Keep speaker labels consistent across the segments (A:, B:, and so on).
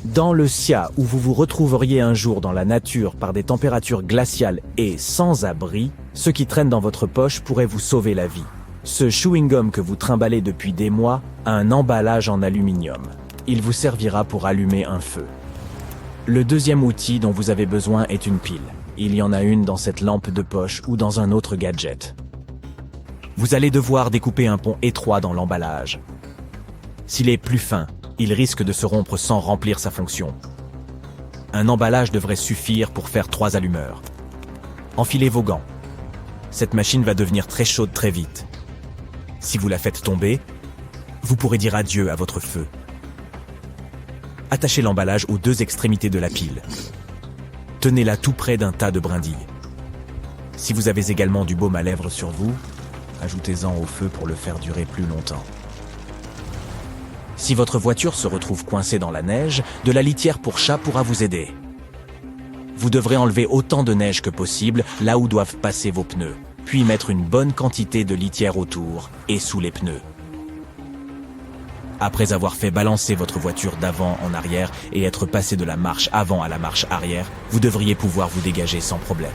A: Dans le Sia où vous vous retrouveriez un jour dans la nature par des températures glaciales et sans abri, ce qui traîne dans votre poche pourrait vous sauver la vie. Ce chewing-gum que vous trimballez depuis des mois a un emballage en aluminium. Il vous servira pour allumer un feu. Le deuxième outil dont vous avez besoin est une pile. Il y en a une dans cette lampe de poche ou dans un autre gadget. Vous allez devoir découper un pont étroit dans l'emballage. S'il est plus fin, il risque de se rompre sans remplir sa fonction. Un emballage devrait suffire pour faire 3 allumeurs. Enfilez vos gants. Cette machine va devenir très chaude très vite. Si vous la faites tomber, vous pourrez dire adieu à votre feu. Attachez l'emballage aux 2 extrémités de la pile. Tenez-la tout près d'un tas de brindilles. Si vous avez également du baume à lèvres sur vous, ajoutez-en au feu pour le faire durer plus longtemps. Si votre voiture se retrouve coincée dans la neige, de la litière pour chat pourra vous aider. Vous devrez enlever autant de neige que possible là où doivent passer vos pneus, puis mettre une bonne quantité de litière autour et sous les pneus. Après avoir fait balancer votre voiture d'avant en arrière et être passé de la marche avant à la marche arrière, vous devriez pouvoir vous dégager sans problème.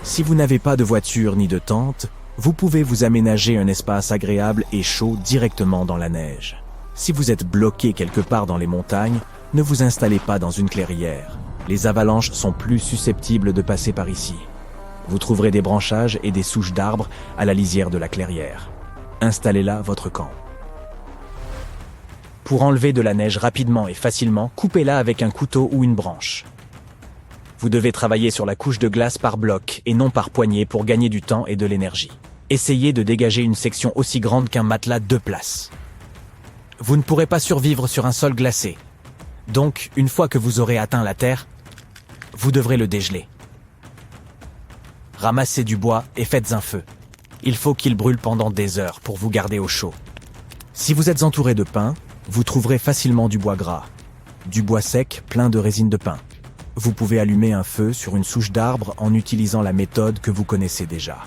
A: Si vous n'avez pas de voiture ni de tente, vous pouvez vous aménager un espace agréable et chaud directement dans la neige. Si vous êtes bloqué quelque part dans les montagnes, ne vous installez pas dans une clairière. Les avalanches sont plus susceptibles de passer par ici. Vous trouverez des branchages et des souches d'arbres à la lisière de la clairière. Installez là votre camp. Pour enlever de la neige rapidement et facilement, coupez-la avec un couteau ou une branche. Vous devez travailler sur la couche de glace par bloc et non par poignée pour gagner du temps et de l'énergie. Essayez de dégager une section aussi grande qu'un matelas 2 places. Vous ne pourrez pas survivre sur un sol glacé. Donc, une fois que vous aurez atteint la terre, vous devrez le dégeler. Ramassez du bois et faites un feu. Il faut qu'il brûle pendant des heures pour vous garder au chaud. Si vous êtes entouré de pin, vous trouverez facilement du bois gras, du bois sec plein de résine de pin. Vous pouvez allumer un feu sur une souche d'arbre en utilisant la méthode que vous connaissez déjà.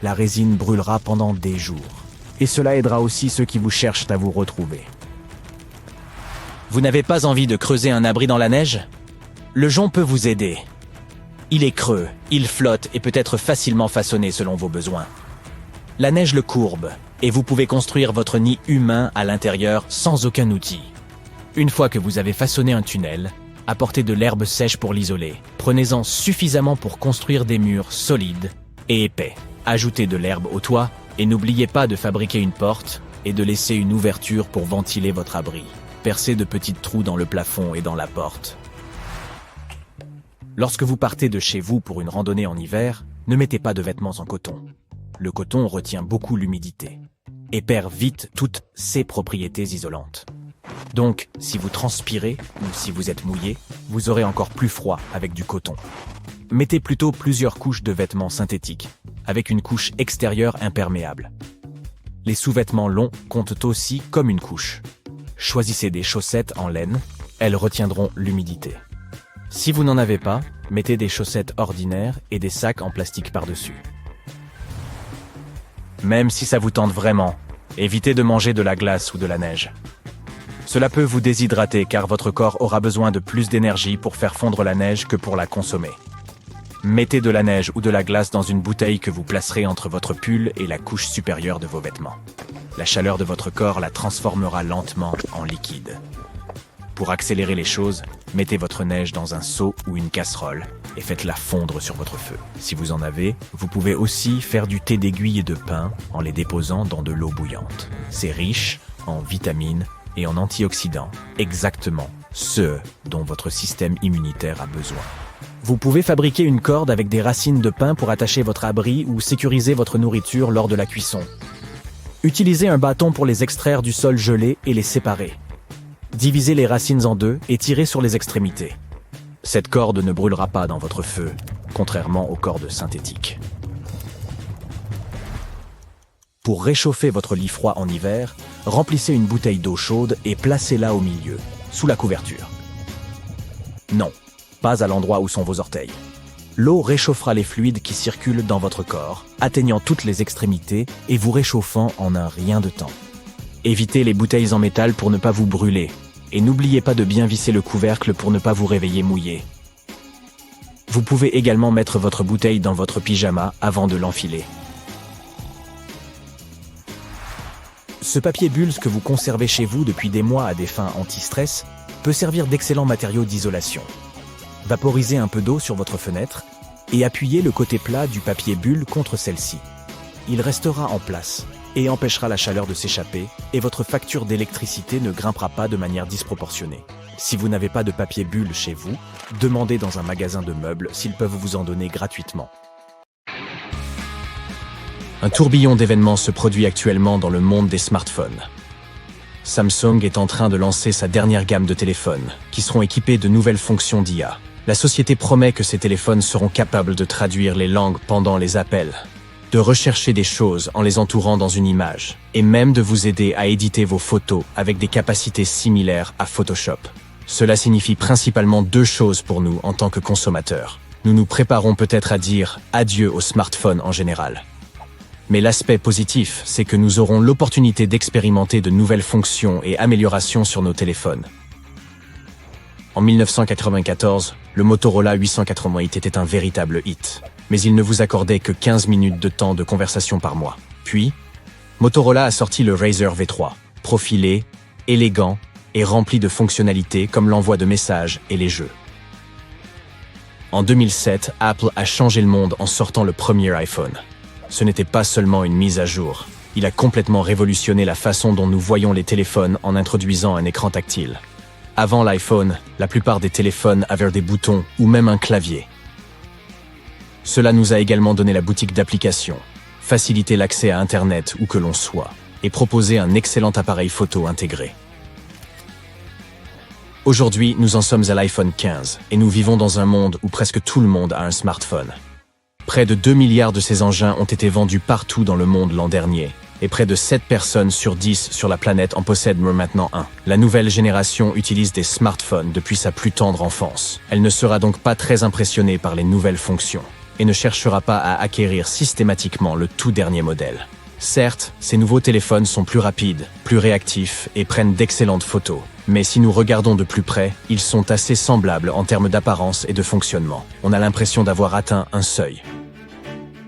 A: La résine brûlera pendant des jours. Et cela aidera aussi ceux qui vous cherchent à vous retrouver. Vous n'avez pas envie de creuser un abri dans la neige? Le jonc peut vous aider. Il est creux, il flotte et peut être facilement façonné selon vos besoins. La neige le courbe, et vous pouvez construire votre nid humain à l'intérieur sans aucun outil. Une fois que vous avez façonné un tunnel, apportez de l'herbe sèche pour l'isoler. Prenez-en suffisamment pour construire des murs solides et épais. Ajoutez de l'herbe au toit et n'oubliez pas de fabriquer une porte et de laisser une ouverture pour ventiler votre abri. Percez de petits trous dans le plafond et dans la porte. Lorsque vous partez de chez vous pour une randonnée en hiver, ne mettez pas de vêtements en coton. Le coton retient beaucoup l'humidité et perd vite toutes ses propriétés isolantes. Donc, si vous transpirez ou si vous êtes mouillé, vous aurez encore plus froid avec du coton. Mettez plutôt plusieurs couches de vêtements synthétiques, avec une couche extérieure imperméable. Les sous-vêtements longs comptent aussi comme une couche. Choisissez des chaussettes en laine, elles retiendront l'humidité. Si vous n'en avez pas, mettez des chaussettes ordinaires et des sacs en plastique par-dessus. Même si ça vous tente vraiment, évitez de manger de la glace ou de la neige. Cela peut vous déshydrater car votre corps aura besoin de plus d'énergie pour faire fondre la neige que pour la consommer. Mettez de la neige ou de la glace dans une bouteille que vous placerez entre votre pull et la couche supérieure de vos vêtements. La chaleur de votre corps la transformera lentement en liquide. Pour accélérer les choses, mettez votre neige dans un seau ou une casserole et faites-la fondre sur votre feu. Si vous en avez, vous pouvez aussi faire du thé d'aiguille et de pin en les déposant dans de l'eau bouillante. C'est riche en vitamines et en antioxydants, exactement ce dont votre système immunitaire a besoin. Vous pouvez fabriquer une corde avec des racines de pin pour attacher votre abri ou sécuriser votre nourriture lors de la cuisson. Utilisez un bâton pour les extraire du sol gelé et les séparer. Divisez les racines en 2 et tirez sur les extrémités. Cette corde ne brûlera pas dans votre feu, contrairement aux cordes synthétiques. Pour réchauffer votre lit froid en hiver, remplissez une bouteille d'eau chaude et placez-la au milieu, sous la couverture. Non, pas à l'endroit où sont vos orteils. L'eau réchauffera les fluides qui circulent dans votre corps, atteignant toutes les extrémités et vous réchauffant en un rien de temps. Évitez les bouteilles en métal pour ne pas vous brûler. Et n'oubliez pas de bien visser le couvercle pour ne pas vous réveiller mouillé. Vous pouvez également mettre votre bouteille dans votre pyjama avant de l'enfiler. Ce papier bulle que vous conservez chez vous depuis des mois à des fins anti-stress peut servir d'excellent matériau d'isolation. Vaporisez un peu d'eau sur votre fenêtre et appuyez le côté plat du papier bulle contre celle-ci. Il restera en place et empêchera la chaleur de s'échapper et votre facture d'électricité ne grimpera pas de manière disproportionnée. Si vous n'avez pas de papier bulle chez vous, demandez dans un magasin de meubles s'ils peuvent vous en donner gratuitement. Un tourbillon d'événements se produit actuellement dans le monde des smartphones. Samsung est en train de lancer sa dernière gamme de téléphones, qui seront équipés de nouvelles fonctions d'IA. La société promet que ces téléphones seront capables de traduire les langues pendant les appels, de rechercher des choses en les entourant dans une image, et même de vous aider à éditer vos photos avec des capacités similaires à Photoshop. Cela signifie principalement deux choses pour nous en tant que consommateurs. Nous nous préparons peut-être à dire adieu aux smartphones en général. Mais l'aspect positif, c'est que nous aurons l'opportunité d'expérimenter de nouvelles fonctions et améliorations sur nos téléphones. En 1994, le Motorola 888 était un véritable hit, mais il ne vous accordait que 15 minutes de temps de conversation par mois. Puis, Motorola a sorti le Razr V3, profilé, élégant et rempli de fonctionnalités comme l'envoi de messages et les jeux. En 2007, Apple a changé le monde en sortant le premier iPhone. Ce n'était pas seulement une mise à jour. Il a complètement révolutionné la façon dont nous voyons les téléphones en introduisant un écran tactile. Avant l'iPhone, la plupart des téléphones avaient des boutons ou même un clavier. Cela nous a également donné la boutique d'applications, facilité l'accès à Internet où que l'on soit, et proposé un excellent appareil photo intégré. Aujourd'hui, nous en sommes à l'iPhone 15 et nous vivons dans un monde où presque tout le monde a un smartphone. Près de 2 milliards de ces engins ont été vendus partout dans le monde l'an dernier, et près de 7 personnes sur 10 sur la planète en possèdent maintenant un. La nouvelle génération utilise des smartphones depuis sa plus tendre enfance. Elle ne sera donc pas très impressionnée par les nouvelles fonctions, et ne cherchera pas à acquérir systématiquement le tout dernier modèle. Certes, ces nouveaux téléphones sont plus rapides, plus réactifs et prennent d'excellentes photos. Mais si nous regardons de plus près, ils sont assez semblables en termes d'apparence et de fonctionnement. On a l'impression d'avoir atteint un seuil.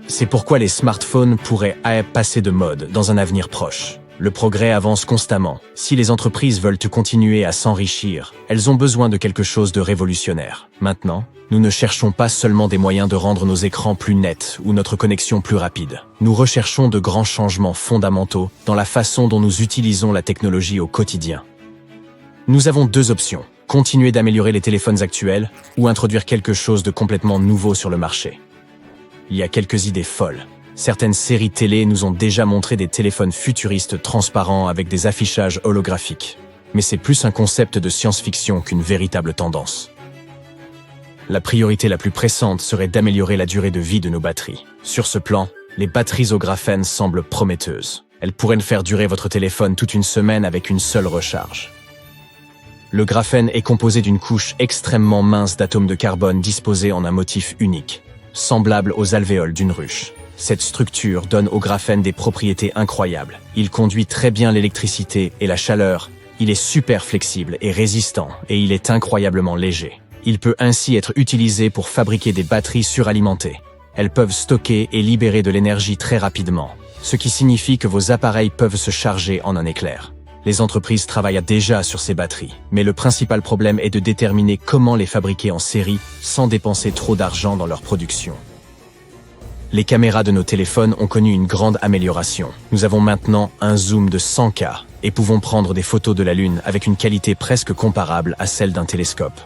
A: C'est pourquoi les smartphones pourraient passer de mode dans un avenir proche. Le progrès avance constamment. Si les entreprises veulent continuer à s'enrichir, elles ont besoin de quelque chose de révolutionnaire. Maintenant, nous ne cherchons pas seulement des moyens de rendre nos écrans plus nets ou notre connexion plus rapide. Nous recherchons de grands changements fondamentaux dans la façon dont nous utilisons la technologie au quotidien. Nous avons deux options, continuer d'améliorer les téléphones actuels ou introduire quelque chose de complètement nouveau sur le marché. Il y a quelques idées folles. Certaines séries télé nous ont déjà montré des téléphones futuristes transparents avec des affichages holographiques. Mais c'est plus un concept de science-fiction qu'une véritable tendance. La priorité la plus pressante serait d'améliorer la durée de vie de nos batteries. Sur ce plan, les batteries au graphène semblent prometteuses. Elles pourraient faire durer votre téléphone toute une semaine avec une seule recharge. Le graphène est composé d'une couche extrêmement mince d'atomes de carbone disposés en un motif unique, semblable aux alvéoles d'une ruche. Cette structure donne au graphène des propriétés incroyables. Il conduit très bien l'électricité et la chaleur. Il est super flexible et résistant et il est incroyablement léger. Il peut ainsi être utilisé pour fabriquer des batteries suralimentées. Elles peuvent stocker et libérer de l'énergie très rapidement, ce qui signifie que vos appareils peuvent se charger en un éclair. Les entreprises travaillent déjà sur ces batteries, mais le principal problème est de déterminer comment les fabriquer en série sans dépenser trop d'argent dans leur production. Les caméras de nos téléphones ont connu une grande amélioration. Nous avons maintenant un zoom de 100K et pouvons prendre des photos de la Lune avec une qualité presque comparable à celle d'un télescope.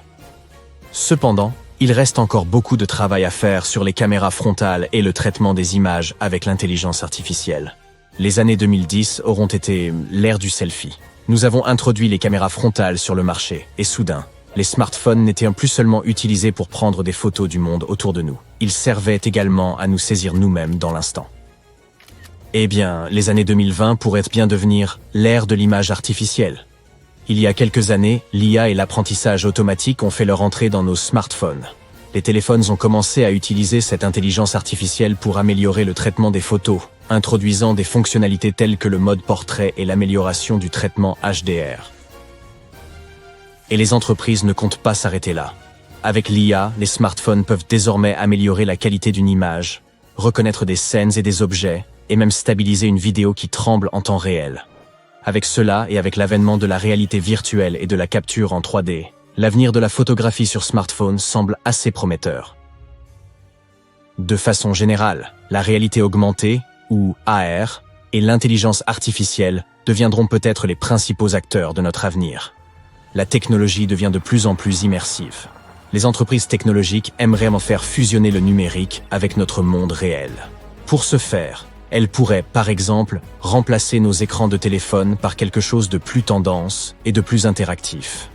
A: Cependant, il reste encore beaucoup de travail à faire sur les caméras frontales et le traitement des images avec l'intelligence artificielle. Les années 2010 auront été l'ère du selfie. Nous avons introduit les caméras frontales sur le marché, et soudain, les smartphones n'étaient plus seulement utilisés pour prendre des photos du monde autour de nous. Ils servaient également à nous saisir nous-mêmes dans l'instant. Eh bien, les années 2020 pourraient bien devenir l'ère de l'image artificielle. Il y a quelques années, l'IA et l'apprentissage automatique ont fait leur entrée dans nos smartphones. Les téléphones ont commencé à utiliser cette intelligence artificielle pour améliorer le traitement des photos, introduisant des fonctionnalités telles que le mode portrait et l'amélioration du traitement HDR. Et les entreprises ne comptent pas s'arrêter là. Avec l'IA, les smartphones peuvent désormais améliorer la qualité d'une image, reconnaître des scènes et des objets, et même stabiliser une vidéo qui tremble en temps réel. Avec cela et avec l'avènement de la réalité virtuelle et de la capture en 3D, l'avenir de la photographie sur smartphone semble assez prometteur. De façon générale, la réalité augmentée, ou AR, et l'intelligence artificielle deviendront peut-être les principaux acteurs de notre avenir. La technologie devient de plus en plus immersive. Les entreprises technologiques aimeraient en faire fusionner le numérique avec notre monde réel. Pour ce faire, elles pourraient, par exemple, remplacer nos écrans de téléphone par quelque chose de plus tendance et de plus interactif.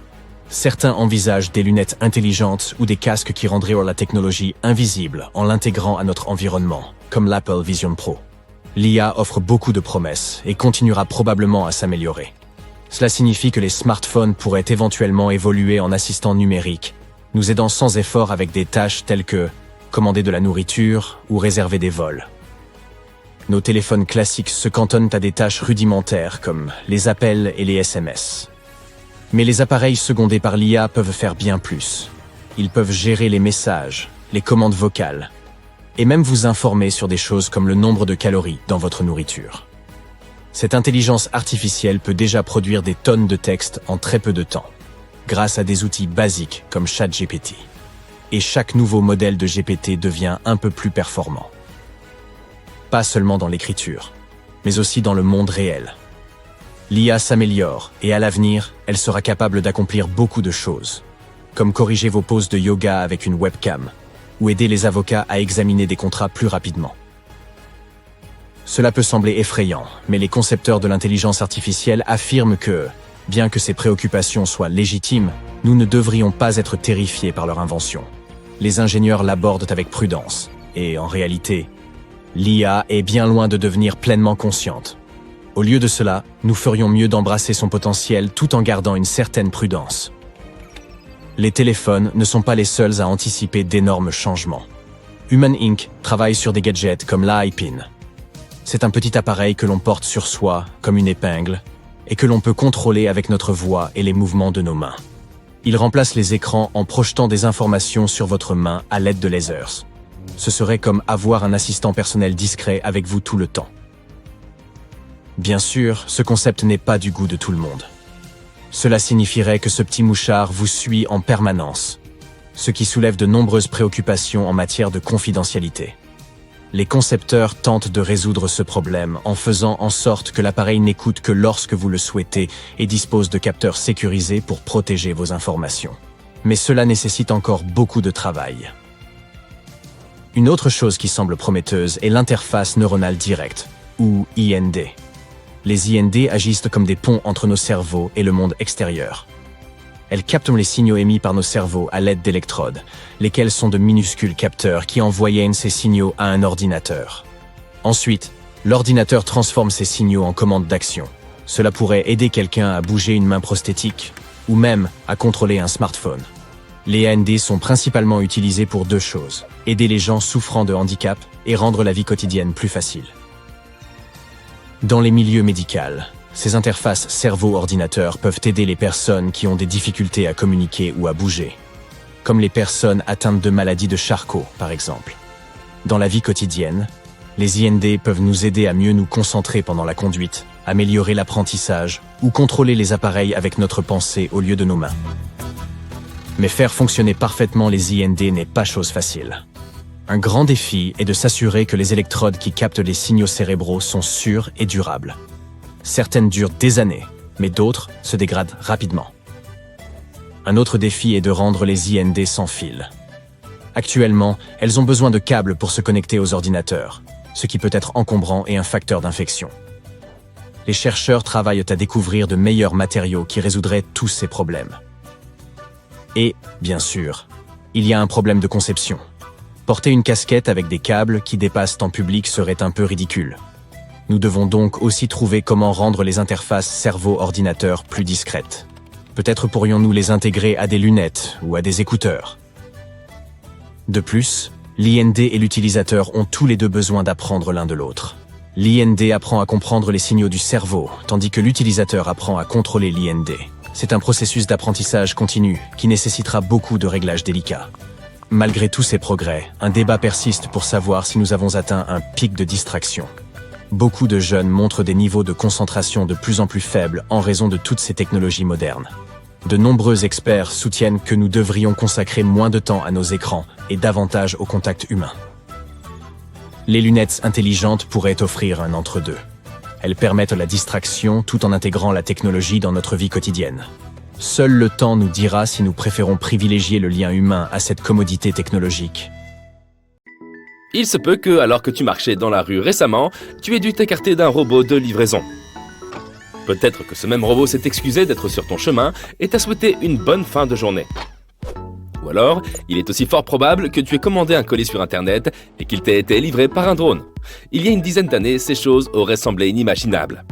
A: Certains envisagent des lunettes intelligentes ou des casques qui rendraient la technologie invisible en l'intégrant à notre environnement, comme l'Apple Vision Pro. L'IA offre beaucoup de promesses et continuera probablement à s'améliorer. Cela signifie que les smartphones pourraient éventuellement évoluer en assistants numériques, nous aidant sans effort avec des tâches telles que commander de la nourriture ou réserver des vols. Nos téléphones classiques se cantonnent à des tâches rudimentaires comme les appels et les SMS. Mais les appareils secondés par l'IA peuvent faire bien plus. Ils peuvent gérer les messages, les commandes vocales, et même vous informer sur des choses comme le nombre de calories dans votre nourriture. Cette intelligence artificielle peut déjà produire des tonnes de textes en très peu de temps, grâce à des outils basiques comme ChatGPT. Et chaque nouveau modèle de GPT devient un peu plus performant. Pas seulement dans l'écriture, mais aussi dans le monde réel. L'IA s'améliore et à l'avenir, elle sera capable d'accomplir beaucoup de choses, comme corriger vos poses de yoga avec une webcam, ou aider les avocats à examiner des contrats plus rapidement. Cela peut sembler effrayant, mais les concepteurs de l'intelligence artificielle affirment que, bien que ces préoccupations soient légitimes, nous ne devrions pas être terrifiés par leur invention. Les ingénieurs l'abordent avec prudence, et en réalité, l'IA est bien loin de devenir pleinement consciente. Au lieu de cela, nous ferions mieux d'embrasser son potentiel tout en gardant une certaine prudence. Les téléphones ne sont pas les seuls à anticiper d'énormes changements. Human Inc. travaille sur des gadgets comme l'iPin. C'est un petit appareil que l'on porte sur soi, comme une épingle, et que l'on peut contrôler avec notre voix et les mouvements de nos mains. Il remplace les écrans en projetant des informations sur votre main à l'aide de lasers. Ce serait comme avoir un assistant personnel discret avec vous tout le temps. Bien sûr, ce concept n'est pas du goût de tout le monde. Cela signifierait que ce petit mouchard vous suit en permanence, ce qui soulève de nombreuses préoccupations en matière de confidentialité. Les concepteurs tentent de résoudre ce problème en faisant en sorte que l'appareil n'écoute que lorsque vous le souhaitez et dispose de capteurs sécurisés pour protéger vos informations. Mais cela nécessite encore beaucoup de travail. Une autre chose qui semble prometteuse est l'interface neuronale directe, ou IND. Les IND agissent comme des ponts entre nos cerveaux et le monde extérieur. Elles captent les signaux émis par nos cerveaux à l'aide d'électrodes, lesquels sont de minuscules capteurs qui envoient ces signaux à un ordinateur. Ensuite, l'ordinateur transforme ces signaux en commandes d'action. Cela pourrait aider quelqu'un à bouger une main prosthétique, ou même à contrôler un smartphone. Les IND sont principalement utilisés pour deux choses, aider les gens souffrant de handicap et rendre la vie quotidienne plus facile. Dans les milieux médicaux, ces interfaces cerveau-ordinateur peuvent aider les personnes qui ont des difficultés à communiquer ou à bouger, comme les personnes atteintes de maladies de Charcot, par exemple. Dans la vie quotidienne, les IND peuvent nous aider à mieux nous concentrer pendant la conduite, améliorer l'apprentissage ou contrôler les appareils avec notre pensée au lieu de nos mains. Mais faire fonctionner parfaitement les IND n'est pas chose facile. Un grand défi est de s'assurer que les électrodes qui captent les signaux cérébraux sont sûres et durables. Certaines durent des années, mais d'autres se dégradent rapidement. Un autre défi est de rendre les IND sans fil. Actuellement, elles ont besoin de câbles pour se connecter aux ordinateurs, ce qui peut être encombrant et un facteur d'infection. Les chercheurs travaillent à découvrir de meilleurs matériaux qui résoudraient tous ces problèmes. Et, bien sûr, il y a un problème de conception. Porter une casquette avec des câbles qui dépassent en public serait un peu ridicule. Nous devons donc aussi trouver comment rendre les interfaces cerveau-ordinateur plus discrètes. Peut-être pourrions-nous les intégrer à des lunettes ou à des écouteurs. De plus, l'IND et l'utilisateur ont tous les deux besoin d'apprendre l'un de l'autre. L'IND apprend à comprendre les signaux du cerveau, tandis que l'utilisateur apprend à contrôler l'IND. C'est un processus d'apprentissage continu qui nécessitera beaucoup de réglages délicats. Malgré tous ces progrès, un débat persiste pour savoir si nous avons atteint un pic de distraction. Beaucoup de jeunes montrent des niveaux de concentration de plus en plus faibles en raison de toutes ces technologies modernes. De nombreux experts soutiennent que nous devrions consacrer moins de temps à nos écrans et davantage au contact humain. Les lunettes intelligentes pourraient offrir un entre-deux. Elles permettent la distraction tout en intégrant la technologie dans notre vie quotidienne. Seul le temps nous dira si nous préférons privilégier le lien humain à cette commodité technologique.
B: Il se peut que, alors que tu marchais dans la rue récemment, tu aies dû t'écarter d'un robot de livraison. Peut-être que ce même robot s'est excusé d'être sur ton chemin et t'a souhaité une bonne fin de journée. Ou alors, il est aussi fort probable que tu aies commandé un colis sur Internet et qu'il t'ait été livré par un drone. Il y a une dizaine d'années, ces choses auraient semblé inimaginables.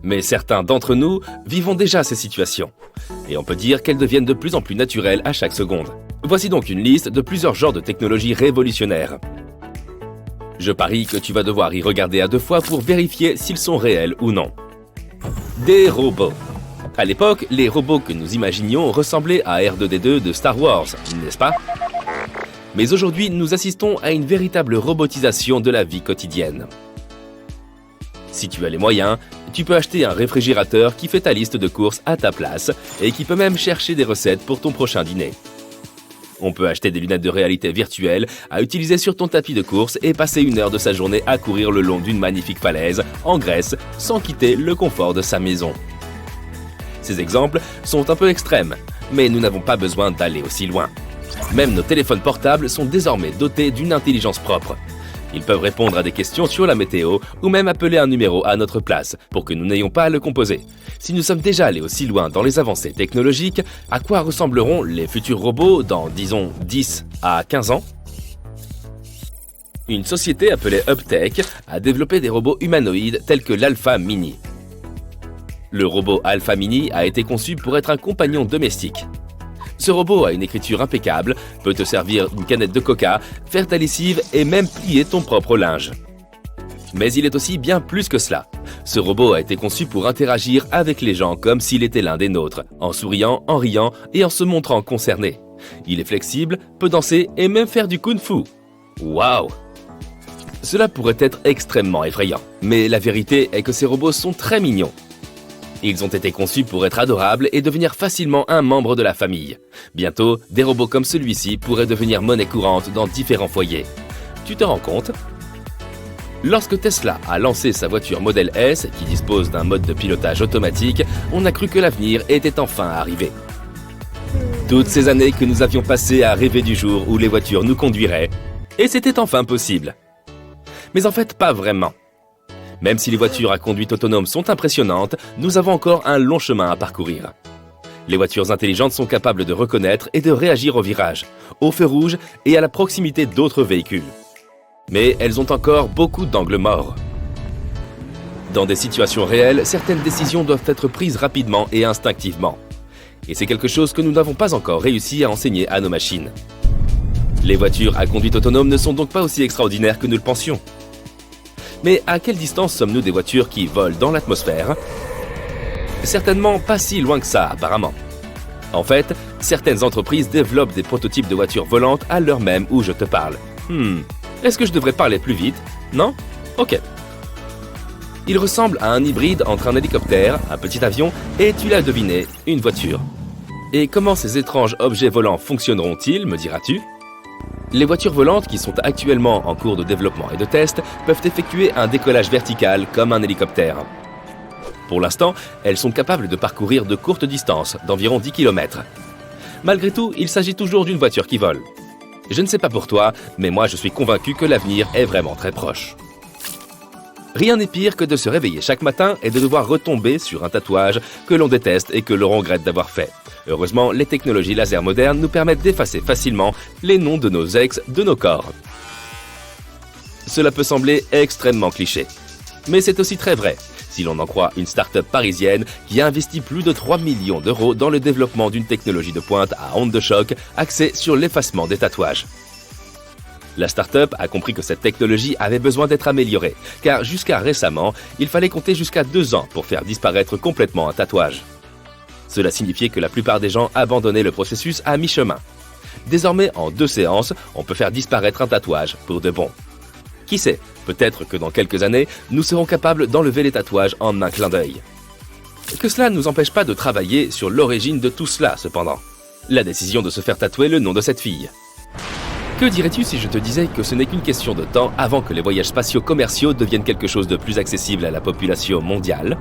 B: Mais certains d'entre nous vivons déjà ces situations. Et on peut dire qu'elles deviennent de plus en plus naturelles à chaque seconde. Voici donc une liste de plusieurs genres de technologies révolutionnaires. Je parie que tu vas devoir y regarder à deux fois pour vérifier s'ils sont réels ou non. Des robots. À l'époque, les robots que nous imaginions ressemblaient à R2-D2 de Star Wars, n'est-ce pas? Mais aujourd'hui, nous assistons à une véritable robotisation de la vie quotidienne. Si tu as les moyens, tu peux acheter un réfrigérateur qui fait ta liste de courses à ta place et qui peut même chercher des recettes pour ton prochain dîner. On peut acheter des lunettes de réalité virtuelle à utiliser sur ton tapis de course et passer une heure de sa journée à courir le long d'une magnifique falaise en Grèce sans quitter le confort de sa maison. Ces exemples sont un peu extrêmes, mais nous n'avons pas besoin d'aller aussi loin. Même nos téléphones portables sont désormais dotés d'une intelligence propre. Ils peuvent répondre à des questions sur la météo ou même appeler un numéro à notre place pour que nous n'ayons pas à le composer. Si nous sommes déjà allés aussi loin dans les avancées technologiques, à quoi ressembleront les futurs robots dans, disons, 10 à 15 ans? Une société appelée UpTech a développé des robots humanoïdes tels que l'Alpha Mini. Le robot Alpha Mini a été conçu pour être un compagnon domestique. Ce robot a une écriture impeccable, peut te servir une canette de coca, faire ta lessive et même plier ton propre linge. Mais il est aussi bien plus que cela. Ce robot a été conçu pour interagir avec les gens comme s'il était l'un des nôtres, en souriant, en riant et en se montrant concerné. Il est flexible, peut danser et même faire du kung-fu. Waouh! Cela pourrait être extrêmement effrayant, mais la vérité est que ces robots sont très mignons. Ils ont été conçus pour être adorables et devenir facilement un membre de la famille. Bientôt, des robots comme celui-ci pourraient devenir monnaie courante dans différents foyers. Tu te rends compte? Lorsque Tesla a lancé sa voiture Model S, qui dispose d'un mode de pilotage automatique, on a cru que l'avenir était enfin arrivé. Toutes ces années que nous avions passées à rêver du jour où les voitures nous conduiraient, et c'était enfin possible. Mais en fait, pas vraiment. Même si les voitures à conduite autonome sont impressionnantes, nous avons encore un long chemin à parcourir. Les voitures intelligentes sont capables de reconnaître et de réagir aux virages, aux feux rouges et à la proximité d'autres véhicules. Mais elles ont encore beaucoup d'angles morts. Dans des situations réelles, certaines décisions doivent être prises rapidement et instinctivement. Et c'est quelque chose que nous n'avons pas encore réussi à enseigner à nos machines. Les voitures à conduite autonome ne sont donc pas aussi extraordinaires que nous le pensions. Mais à quelle distance sommes-nous des voitures qui volent dans l'atmosphère? Certainement pas si loin que ça, apparemment. En fait, certaines entreprises développent des prototypes de voitures volantes à l'heure même où je te parle. Est-ce que je devrais parler plus vite? Non? Ok. Il ressemble à un hybride entre un hélicoptère, un petit avion et, tu l'as deviné, une voiture. Et comment ces étranges objets volants fonctionneront-ils, me diras-tu? Les voitures volantes qui sont actuellement en cours de développement et de test peuvent effectuer un décollage vertical comme un hélicoptère. Pour l'instant, elles sont capables de parcourir de courtes distances, d'environ 10 km. Malgré tout, il s'agit toujours d'une voiture qui vole. Je ne sais pas pour toi, mais moi je suis convaincu que l'avenir est vraiment très proche. Rien n'est pire que de se réveiller chaque matin et de devoir retomber sur un tatouage que l'on déteste et que l'on regrette d'avoir fait. Heureusement, les technologies laser modernes nous permettent d'effacer facilement les noms de nos ex de nos corps. Cela peut sembler extrêmement cliché, mais c'est aussi très vrai, si l'on en croit une start-up parisienne qui a investi plus de 3 millions d'euros dans le développement d'une technologie de pointe à ondes de choc axée sur l'effacement des tatouages. La start-up a compris que cette technologie avait besoin d'être améliorée, car jusqu'à récemment, il fallait compter jusqu'à 2 ans pour faire disparaître complètement un tatouage. Cela signifiait que la plupart des gens abandonnaient le processus à mi-chemin. Désormais, en 2 séances, on peut faire disparaître un tatouage pour de bon. Qui sait, peut-être que dans quelques années, nous serons capables d'enlever les tatouages en un clin d'œil. Que cela ne nous empêche pas de travailler sur l'origine de tout cela, cependant. La décision de se faire tatouer le nom de cette fille. Que dirais-tu si je te disais que ce n'est qu'une question de temps avant que les voyages spatiaux commerciaux deviennent quelque chose de plus accessible à la population mondiale ?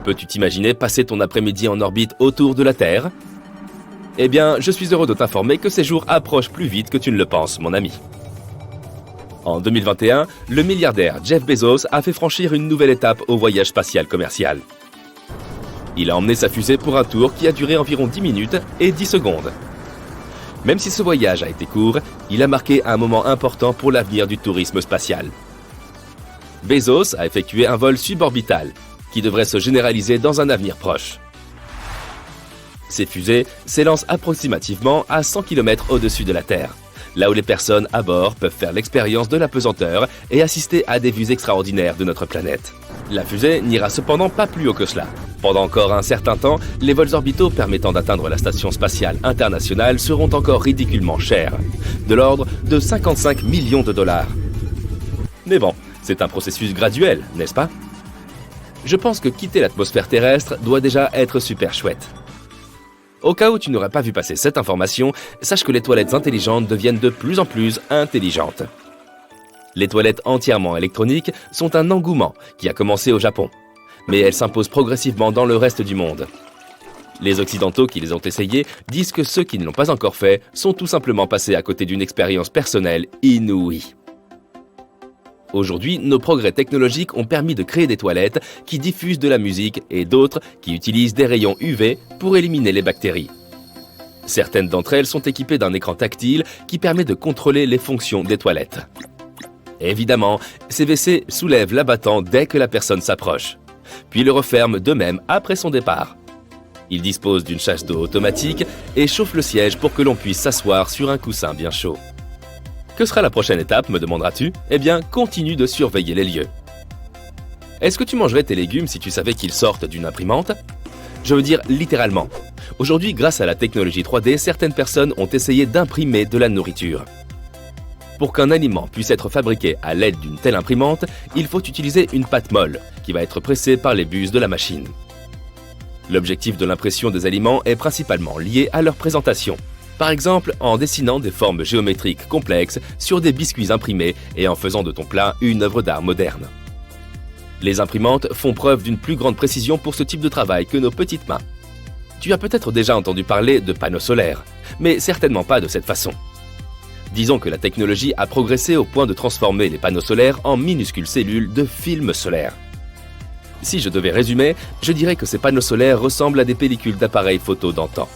B: Peux-tu t'imaginer passer ton après-midi en orbite autour de la Terre ? Eh bien, je suis heureux de t'informer que ces jours approchent plus vite que tu ne le penses, mon ami. En 2021, le milliardaire Jeff Bezos a fait franchir une nouvelle étape au voyage spatial commercial. Il a emmené sa fusée pour un tour qui a duré environ 10 minutes et 10 secondes. Même si ce voyage a été court, il a marqué un moment important pour l'avenir du tourisme spatial. Bezos a effectué un vol suborbital, qui devrait se généraliser dans un avenir proche. Ces fusées s'élancent approximativement à 100 km au-dessus de la Terre, là où les personnes à bord peuvent faire l'expérience de la pesanteur et assister à des vues extraordinaires de notre planète. La fusée n'ira cependant pas plus haut que cela. Pendant encore un certain temps, les vols orbitaux permettant d'atteindre la Station spatiale internationale seront encore ridiculement chers, de l'ordre de 55 millions de dollars. Mais bon, c'est un processus graduel, n'est-ce pas ? Je pense que quitter l'atmosphère terrestre doit déjà être super chouette. Au cas où tu n'aurais pas vu passer cette information, sache que les toilettes intelligentes deviennent de plus en plus intelligentes. Les toilettes entièrement électroniques sont un engouement qui a commencé au Japon, mais elles s'imposent progressivement dans le reste du monde. Les Occidentaux qui les ont essayées disent que ceux qui ne l'ont pas encore fait sont tout simplement passés à côté d'une expérience personnelle inouïe. Aujourd'hui, nos progrès technologiques ont permis de créer des toilettes qui diffusent de la musique et d'autres qui utilisent des rayons UV pour éliminer les bactéries. Certaines d'entre elles sont équipées d'un écran tactile qui permet de contrôler les fonctions des toilettes. Évidemment, ces WC soulèvent l'abattant dès que la personne s'approche, puis le referment d'eux-mêmes après son départ. Ils disposent d'une chasse d'eau automatique et chauffent le siège pour que l'on puisse s'asseoir sur un coussin bien chaud. Que sera la prochaine étape, me demanderas-tu ? Eh bien, continue de surveiller les lieux. Est-ce que tu mangerais tes légumes si tu savais qu'ils sortent d'une imprimante ? Je veux dire littéralement. Aujourd'hui, grâce à la technologie 3D, certaines personnes ont essayé d'imprimer de la nourriture. Pour qu'un aliment puisse être fabriqué à l'aide d'une telle imprimante, il faut utiliser une pâte molle, qui va être pressée par les buses de la machine. L'objectif de l'impression des aliments est principalement lié à leur présentation. Par exemple, en dessinant des formes géométriques complexes sur des biscuits imprimés et en faisant de ton plat une œuvre d'art moderne. Les imprimantes font preuve d'une plus grande précision pour ce type de travail que nos petites mains. Tu as peut-être déjà entendu parler de panneaux solaires, mais certainement pas de cette façon. Disons que la technologie a progressé au point de transformer les panneaux solaires en minuscules cellules de films solaires. Si je devais résumer, je dirais que ces panneaux solaires ressemblent à des pellicules d'appareils photo d'antan.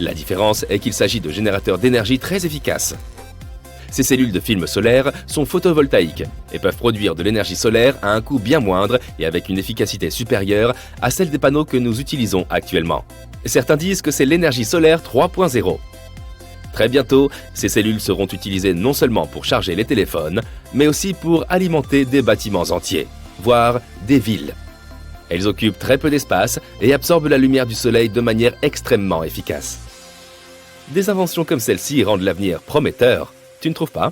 B: La différence est qu'il s'agit de générateurs d'énergie très efficaces. Ces cellules de films solaires sont photovoltaïques et peuvent produire de l'énergie solaire à un coût bien moindre et avec une efficacité supérieure à celle des panneaux que nous utilisons actuellement. Certains disent que c'est l'énergie solaire 3.0. Très bientôt, ces cellules seront utilisées non seulement pour charger les téléphones, mais aussi pour alimenter des bâtiments entiers, voire des villes. Elles occupent très peu d'espace et absorbent la lumière du soleil de manière extrêmement efficace. Des inventions comme celle-ci rendent l'avenir prometteur, tu ne trouves pas ?